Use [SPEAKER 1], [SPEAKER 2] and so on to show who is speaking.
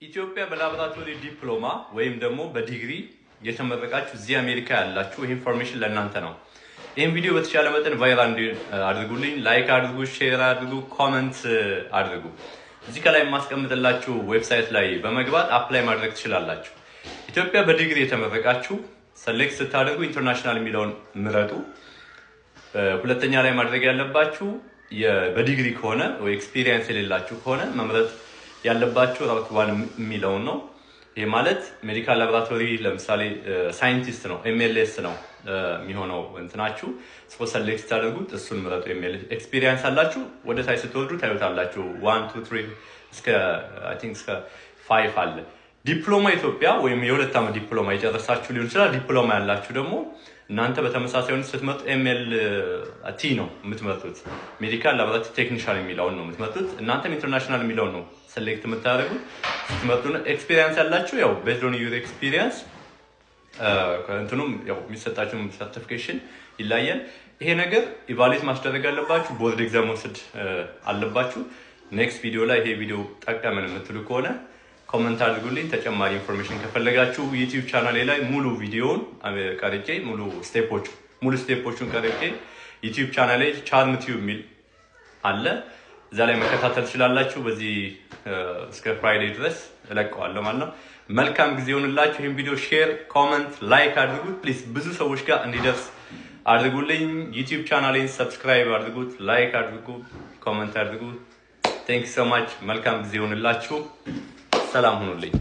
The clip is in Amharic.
[SPEAKER 1] ኢትዮጵያ በላቦራቶሪ ዲፕሎማ ወይም ደግሞ በዲግሪ የተመረቃችሁ እዚህ አሜሪካ ያላችሁ ይሄ ኢንፎርሜሽን ለእናንተ ነው። ይሄን ቪዲዮ በተቻለ መጠን ቫይራል አድርጉልኝ፣ ላይክ አድርጉ፣ ሼር አድርጉ፣ ኮሜንት አድርጉ። እዚህ ከላይ የማስቀምጥላችሁ ዌብሳይት ላይ በመግባት አፕላይ ማድረግ ትችላላችሁ። ኢትዮጵያ በዲግሪ የተመረቃችሁ ሰሌክት ስታደርጉ ኢንተርናሽናል የሚለውን ምረጡ። ሁለተኛ ላይ ማድረግ ያለባችሁ በዲግሪ ከሆነ ወይ ኤክስፒሪየንስ የሌላችሁ ከሆነ መምረጥ ያለባችሁ ራውት 1 የሚለውን ነው። ይሄ ማለት ሜዲካል ላቦራቶሪ ለምሳሌ ሳይንቲስት ነው ኤምኤልኤስ ነው የሚሆነው እንትናችሁ ሰሌክት ታደርጉት እሱን ምረጡ። ኤምኤልኤስ ኤክስፒሪየንስ አላችሁ ወደ ታች ስትወርዱ ታዩታላችሁ 1 2 3 እስከ አይ ቲንክ እስከ 5 አለ። ዲፕሎማ ኢትዮጵያ ወይም የሁለት ዓመት ዲፕሎማ የጨረሳችሁ ሊሆን ይችላል። ዲፕሎማ ያላችሁ ደግሞ እናንተ በተመሳሳይ ሁኔታ ስትመጡ ኤምኤልቲ ነው የምትመጡት። ሜዲካል ላቦራቶሪ ቴክኒሻን የሚለውን ነው የምትመጡት። እናንተም ኢንተርናሽናል የሚለውን ነው ሰሌክት የምታደርጉት። ስትመጡ ኤክስፒሪየንስ ያላችሁ ያው ቤዝድ ኦን ዩር ኤክስፒሪየንስ እንትኑም ያው የሚሰጣችሁ ሰርቲፊኬሽን ይለያል። ይሄ ነገር ኢቫሉዌት ማስደረግ አለባችሁ። ቦርድ ኤግዛም ወስድ አለባችሁ። ኔክስት ቪዲዮ ላይ ይሄ ቪዲዮ ጠቀመን የምትሉ ከሆነ ኮሜንት አድርጉልኝ። ተጨማሪ ኢንፎርሜሽን ከፈለጋችሁ ዩቲዩብ ቻናሌ ላይ ሙሉ ቪዲዮውን ቀርጬ ሙሉ ስቴፖቹን ቀርጬ ዩቲዩብ ቻናሌ ቻርም ቲዩብ የሚል አለ እዛ ላይ መከታተል ትችላላችሁ። በዚህ እስከ ፍራይዴ ድረስ እለቀዋለሁ ማለት ነው። መልካም ጊዜ ይሁንላችሁ። ይሄን ቪዲዮ ሼር፣ ኮሜንት፣ ላይክ አድርጉት ፕሊዝ። ብዙ ሰዎች ጋር እንዲደርስ አድርጉልኝ። ዩቲዩብ ቻናሌን ሰብስክራይብ አድርጉት፣ ላይክ አድርጉ፣ ኮሜንት አድርጉ። ቴንክ ዩ ሶ ማች። መልካም ጊዜ ይሁንላችሁ። ሰላም ሁኑልኝ።